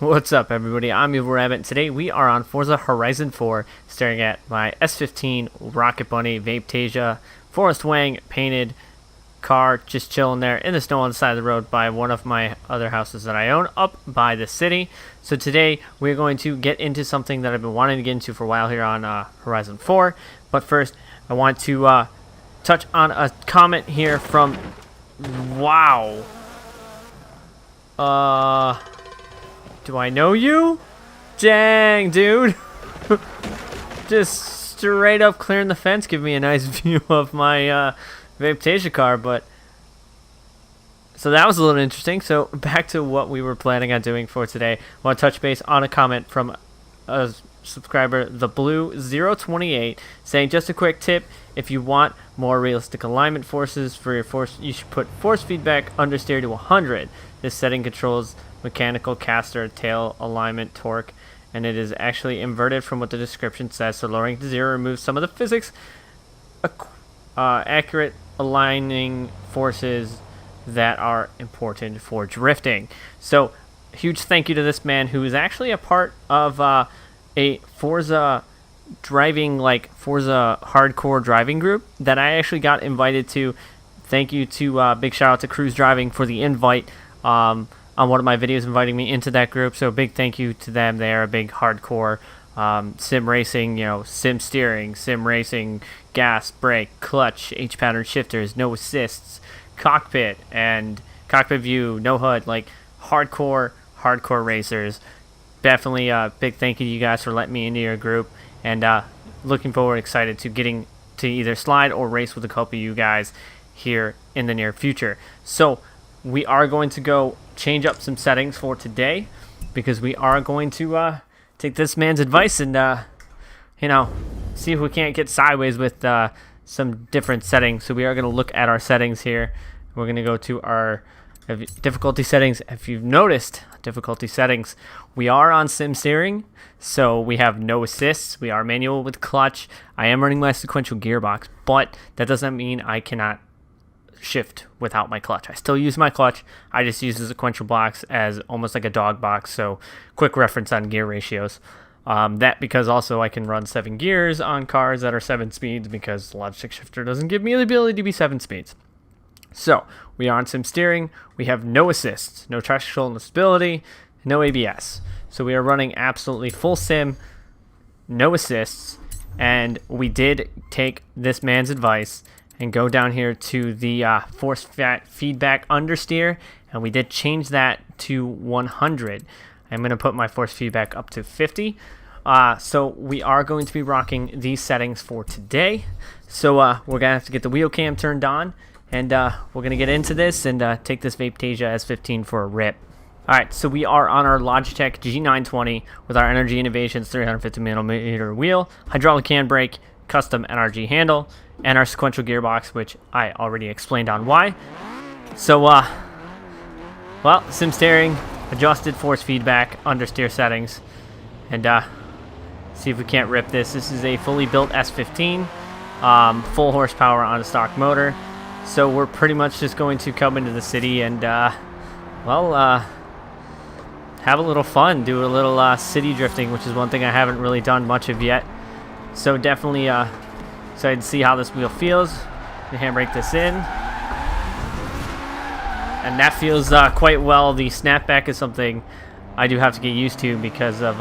What's up, everybody? I'm Evil Rabbit. Today we are on Forza Horizon 4, staring at my S15 Rocket Bunny Vapetasia Forest Wang painted car, just chilling there in the snow on the side of the road by one of my other houses that I own up by the city. So today we're going to get into something that I've been wanting to get into for a while here on Horizon 4. But first, I want to touch on a comment here from... Wow. Do I know you? Dang, dude. Just straight up clearing the fence, give me a nice view of my Vapetasia car, but... So that was a little interesting. So back to what we were planning on doing for today. I want to touch base on a comment from a subscriber, the Blue 028, saying, just a quick tip, if you want more realistic alignment forces for your force, you should put force feedback understeer to 100. This setting controls mechanical caster tail alignment torque, and it is actually inverted from what the description says, so lowering to 0 removes some of the physics accurate aligning forces that are important for drifting. So huge thank you to this man who is actually a part of a Forza driving, like Forza Hardcore driving group that I actually got invited to. Thank you to big shout out to Cruise Driving for the invite on one of my videos, inviting me into that group. So big thank you to them. They are a big hardcore sim racing, you know, sim steering, sim racing, gas, brake, clutch, H pattern shifters, no assists, cockpit and cockpit view, no HUD, like hardcore racers. Definitely a big thank you to you guys for letting me into your group, and looking forward, excited to getting to either slide or race with a couple of you guys here in the near future. So we are going to go change up some settings for today, because we are going to take this man's advice and you know, see if we can't get sideways with some different settings. So we are going to look at our settings here. We're going to go to our difficulty settings. If you've noticed, difficulty settings, we are on sim steering, so we have no assists. We are manual with clutch. I am running my sequential gearbox, but that doesn't mean I cannot shift without my clutch. I still use my clutch. I just use the sequential box as almost like a dog box. So quick reference on gear ratios. That because also I can run 7 gears on cars that are 7 speeds, because the Logitech shifter doesn't give me the ability to be 7 speeds. So we are on sim steering. We have no assists, no traction control, no stability, no ABS. So we are running absolutely full sim, no assists, and we did take this man's advice and go down here to the force feedback understeer, and we did change that to 100. I'm going to put my force feedback up to 50. So we are going to be rocking these settings for today. So we're going to have to get the wheel cam turned on, and we're going to get into this and take this Vapetasia S15 for a rip. Alright, so we are on our Logitech G920 with our Energy Innovations 350mm wheel, hydraulic handbrake, custom NRG handle, and our sequential gearbox, which I already explained on why. So, well, sim steering, adjusted force feedback, understeer settings, and see if we can't rip this. This is a fully built S15, full horsepower on a stock motor. So we're pretty much just going to come into the city and, well, have a little fun, do a little city drifting, which is one thing I haven't really done much of yet. So definitely excited to see how this wheel feels. The handbrake this in, and that feels quite well. The snapback is something I do have to get used to, because of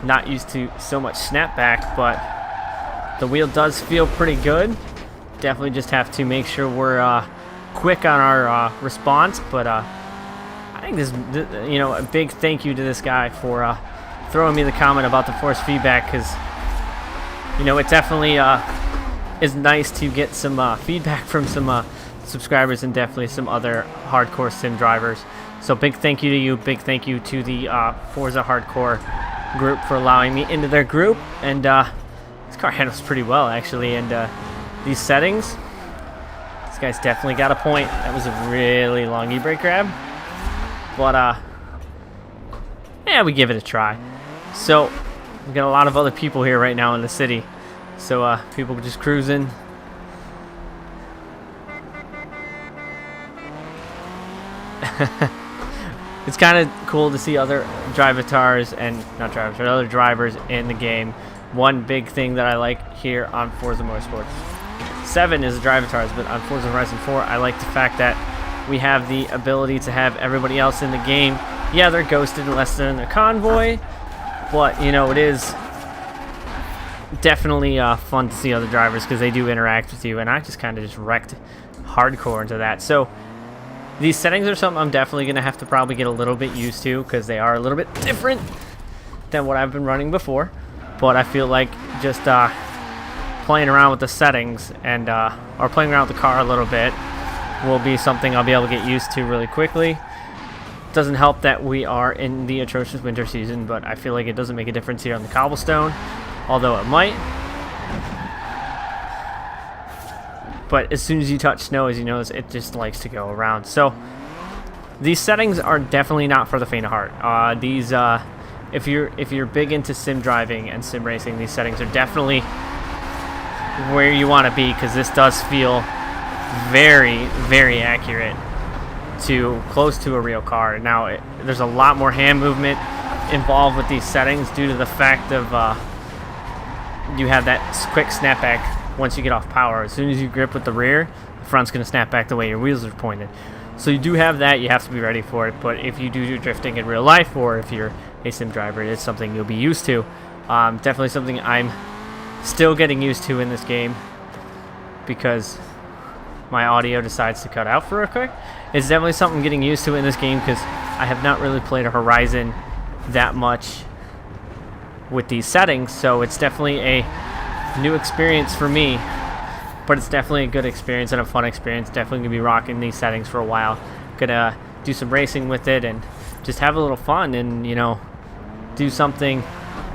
not used to so much snapback, but the wheel does feel pretty good. Definitely just have to make sure we're quick on our response, but I think this, you know, a big thank you to this guy for throwing me the comment about the force feedback, because, you know, it definitely is nice to get some feedback from some subscribers and definitely some other hardcore sim drivers. So big thank you to you, big thank you to the Forza Hardcore group for allowing me into their group. And this car handles pretty well, actually, and these settings, this guy's definitely got a point. That was a really long e-brake grab, but yeah, we give it a try. So we got a lot of other people here right now in the city, so people just cruising. it's kind of cool to see other drivatars and not drivers, but other drivers in the game. One big thing that I like here on Forza Motorsports 7 is the drivatars, but on Forza Horizon 4, I like the fact that we have the ability to have everybody else in the game. Yeah, they're ghosted unless they're in the convoy, but you know, it is definitely fun to see other drivers because they do interact with you, and I just kind of just wrecked hardcore into that. So these settings are something I'm definitely going to have to probably get a little bit used to because they are a little bit different than what I've been running before, but I feel like just playing around with the settings and or playing around with the car a little bit will be something I'll be able to get used to really quickly. Doesn't help that we are in the atrocious winter season, but I feel like it doesn't make a difference here on the cobblestone, although it might. But as soon as you touch snow, as you notice, it just likes to go around. So these settings are definitely not for the faint of heart. If you're big into sim driving and sim racing, these settings are definitely where you want to be, because this does feel very, very accurate to close to a real car. Now, there's a lot more hand movement involved with these settings due to the fact of you have that quick snapback once you get off power. As soon as you grip with the rear, the front's going to snap back the way your wheels are pointed. So you do have that. You have to be ready for it. But if you do drifting in real life, or if you're a sim driver, it's something you'll be used to. Definitely something I'm still getting used to in this game because my audio decides to cut out for a quick. It's definitely something I'm getting used to in this game because I have not really played a Horizon that much with these settings, so it's definitely a new experience for me, but it's definitely a good experience and a fun experience. Definitely gonna be rocking these settings for a while. Gonna do some racing with it and just have a little fun and, you know, do something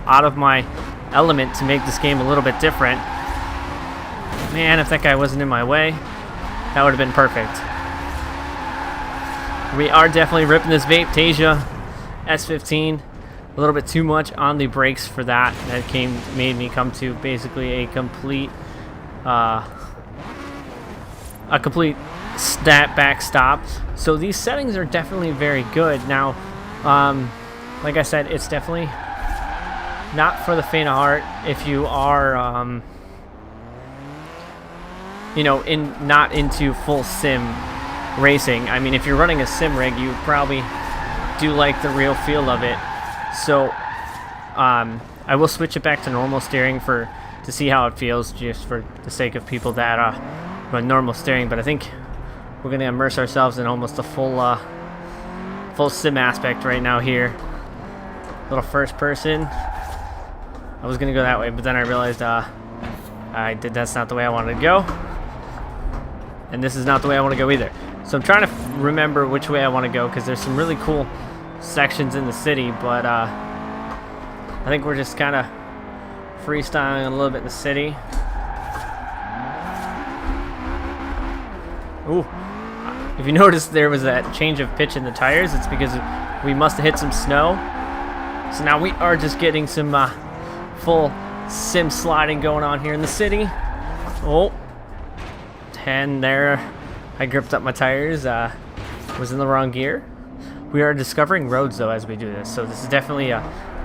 out of my element to make this game a little bit different. Man, if that guy wasn't in my way, that would have been perfect. We are definitely ripping this Vaptasia S15 a little bit too much on the brakes for that. That made me come to basically a complete back stop. So these settings are definitely very good. Now, like I said, it's definitely not for the faint of heart if you are you know, not into full sim racing. I mean, if you're running a sim rig, you probably do like the real feel of it. So I will switch it back to normal steering to see how it feels, just for the sake of people that run normal steering. But I think we're gonna immerse ourselves in almost a full sim aspect right now here. Little first person. I was gonna go that way, but then I realized that's not the way I wanted to go. And this is not the way I want to go either. So I'm trying to remember which way I want to go, because there's some really cool sections in the city, but I think we're just kind of freestyling a little bit in the city. Ooh, if you noticed there was that change of pitch in the tires, it's because we must have hit some snow. So now we are just getting some full sim sliding going on here in the city. Oh, 10 there. I gripped up my tires, was in the wrong gear. We are discovering roads though as we do this, so this is definitely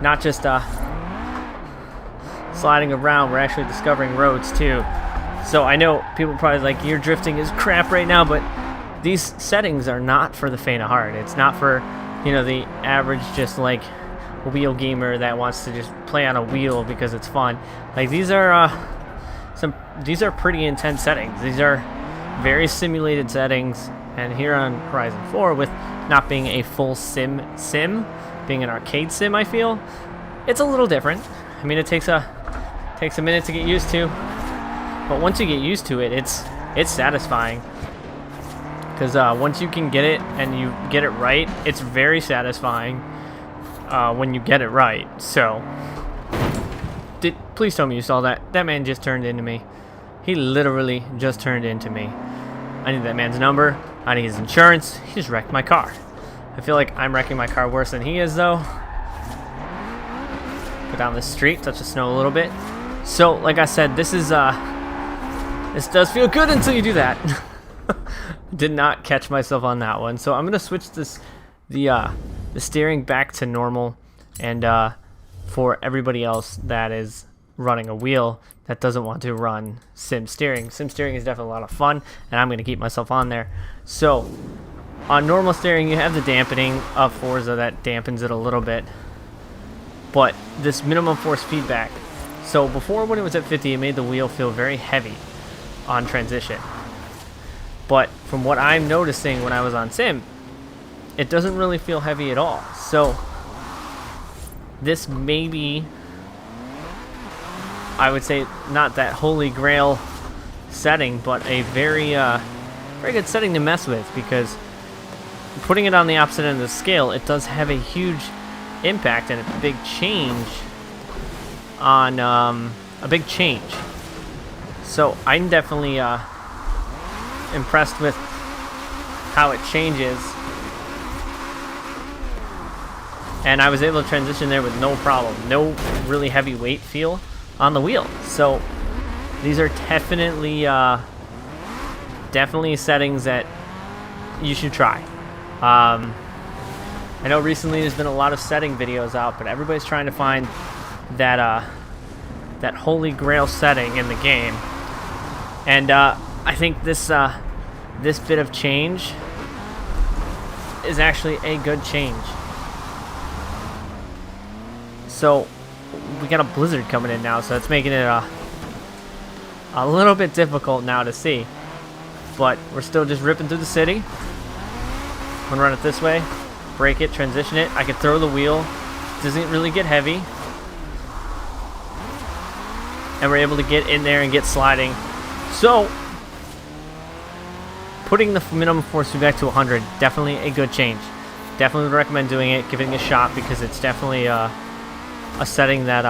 not just sliding around, we're actually discovering roads too. So I know people probably like, your drifting is crap right now, but these settings are not for the faint of heart. It's not for, you know, the average just like wheel gamer that wants to just play on a wheel because it's fun. Like, these are pretty intense settings. These are very simulated settings, and here on Horizon 4, with not being a full sim, being an arcade sim, I feel it's a little different. I mean, it takes a minute to get used to, but once you get used to it, it's satisfying. Because once you can get it and you get it right, it's very satisfying when you get it right. So, please tell me you saw that. That man just turned into me. He literally just turned into me. I need that man's number. I need his insurance. He just wrecked my car. I feel like I'm wrecking my car worse than he is, though. Go down this street, touch the snow a little bit. So, like I said, this does feel good until you do that. Did not catch myself on that one. So I'm gonna switch the the steering back to normal, and for everybody else that is running a wheel that doesn't want to run sim steering. Sim steering is definitely a lot of fun, and I'm going to keep myself on there. So on normal steering, you have the dampening of Forza that dampens it a little bit, but this minimum force feedback. So before, when it was at 50, it made the wheel feel very heavy on transition. But from what I'm noticing when I was on sim, it doesn't really feel heavy at all. So this may be, I would say, not that holy grail setting, but a very good setting to mess with, because putting it on the opposite end of the scale, it does have a huge impact and a big change on So I'm definitely impressed with how it changes, and I was able to transition there with no problem, no really heavy weight feel on the wheel. So these are definitely settings that you should try. I know recently there's been a lot of setting videos out, but everybody's trying to find that that holy grail setting in the game, and I think this bit of change is actually a good change. So we got a blizzard coming in now, so it's making it a little bit difficult now to see, but we're still just ripping through the city. I'm gonna run it this way, brake it, transition it. I can throw the wheel, doesn't really get heavy, and we're able to get in there and get sliding. So putting the minimum force feedback to 100, definitely a good change. Definitely would recommend doing it, giving it a shot, because it's definitely a setting that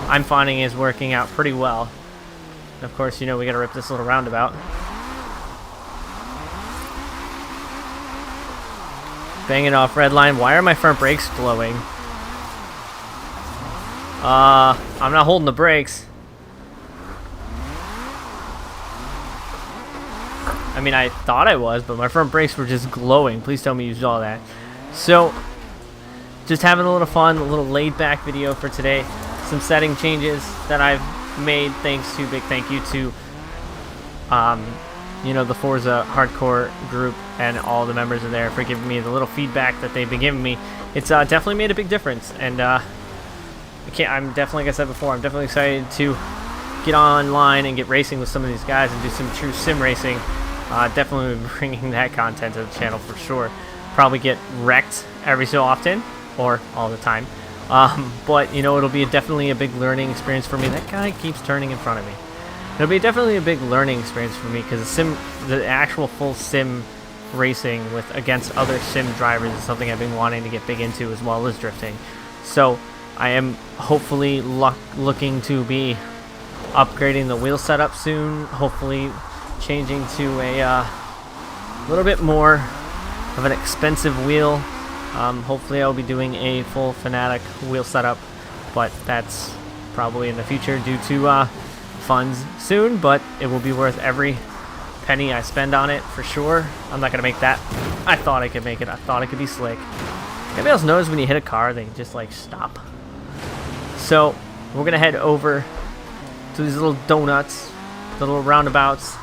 I'm finding is working out pretty well. And of course, you know, we gotta rip this little roundabout. Bang it off red line. Why are my front brakes glowing? I'm not holding the brakes. I mean, I thought I was, but my front brakes were just glowing. Please tell me you saw that. So, just having a little fun, a little laid-back video for today. Some setting changes that I've made, thanks to, big thank you to, you know, the Forza Hardcore group and all the members in there for giving me the little feedback that they've been giving me. It's definitely made a big difference, and I'm definitely, like I said before, I'm definitely excited to get online and get racing with some of these guys and do some true sim racing. Definitely bringing that content to the channel for sure. Probably get wrecked every so often, or all the time. But, you know, it'll be definitely a big learning experience for me. That guy keeps turning in front of me. It'll be definitely a big learning experience for me, because the actual full sim racing against other sim drivers is something I've been wanting to get big into, as well as drifting. So I am hopefully looking to be upgrading the wheel setup soon, hopefully changing to a little bit more of an expensive wheel. Hopefully I'll be doing a full Fanatic wheel setup, but that's probably in the future due to funds soon, but it will be worth every penny I spend on it for sure. I'm not gonna make that. I thought I could make it. I thought it could be slick. Anybody else notice when you hit a car they just like stop? So we're gonna head over to these little donuts, the little roundabouts.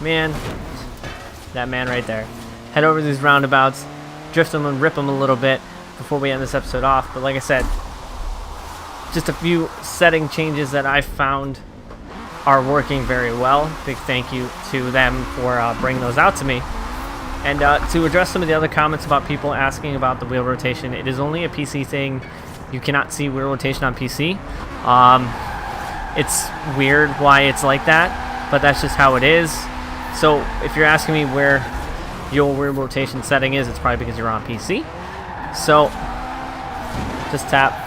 Man, that man right there. Head over to these roundabouts, drift them and rip them a little bit before we end this episode off. But like I said, just a few setting changes that I found are working very well. Big thank you to them for bringing those out to me. And to address some of the other comments about people asking about the wheel rotation, it is only a PC thing. You cannot see wheel rotation on PC. It's weird why it's like that, but that's just how it is. So if you're asking me where your wheel rotation setting is, it's probably because you're on PC. So just tap.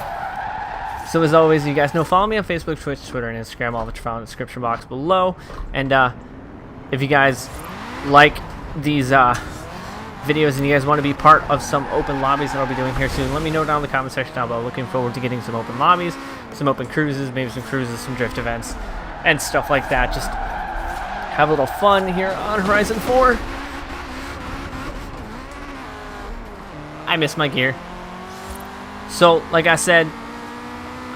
So as always, you guys know, follow me on Facebook, Twitch, Twitter, and Instagram, all which are found in the description box below. And if you guys like these videos and you guys want to be part of some open lobbies that I'll be doing here soon, let me know down in the comment section down below. Looking forward to getting some open lobbies, some open cruises, maybe some cruises, some drift events, and stuff like that. Just have a little fun here on Horizon 4. I miss my gear. So, like I said,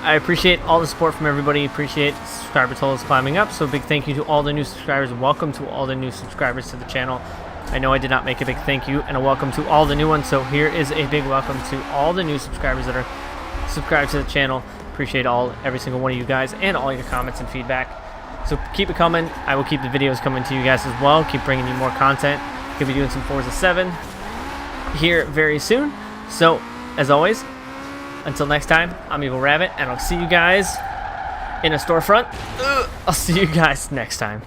I appreciate all the support from everybody. Appreciate subscriber totals climbing up. So big thank you to all the new subscribers. Welcome to all the new subscribers to the channel. I know I did not make a big thank you and a welcome to all the new ones. So here is a big welcome to all the new subscribers that are subscribed to the channel. Appreciate every single one of you guys and all your comments and feedback. So keep it coming. I will keep the videos coming to you guys as well. Keep bringing you more content. Could be doing some Forza 7 here very soon. So as always, until next time, I'm Evil Rabbit, and I'll see you guys in a storefront. I'll see you guys next time.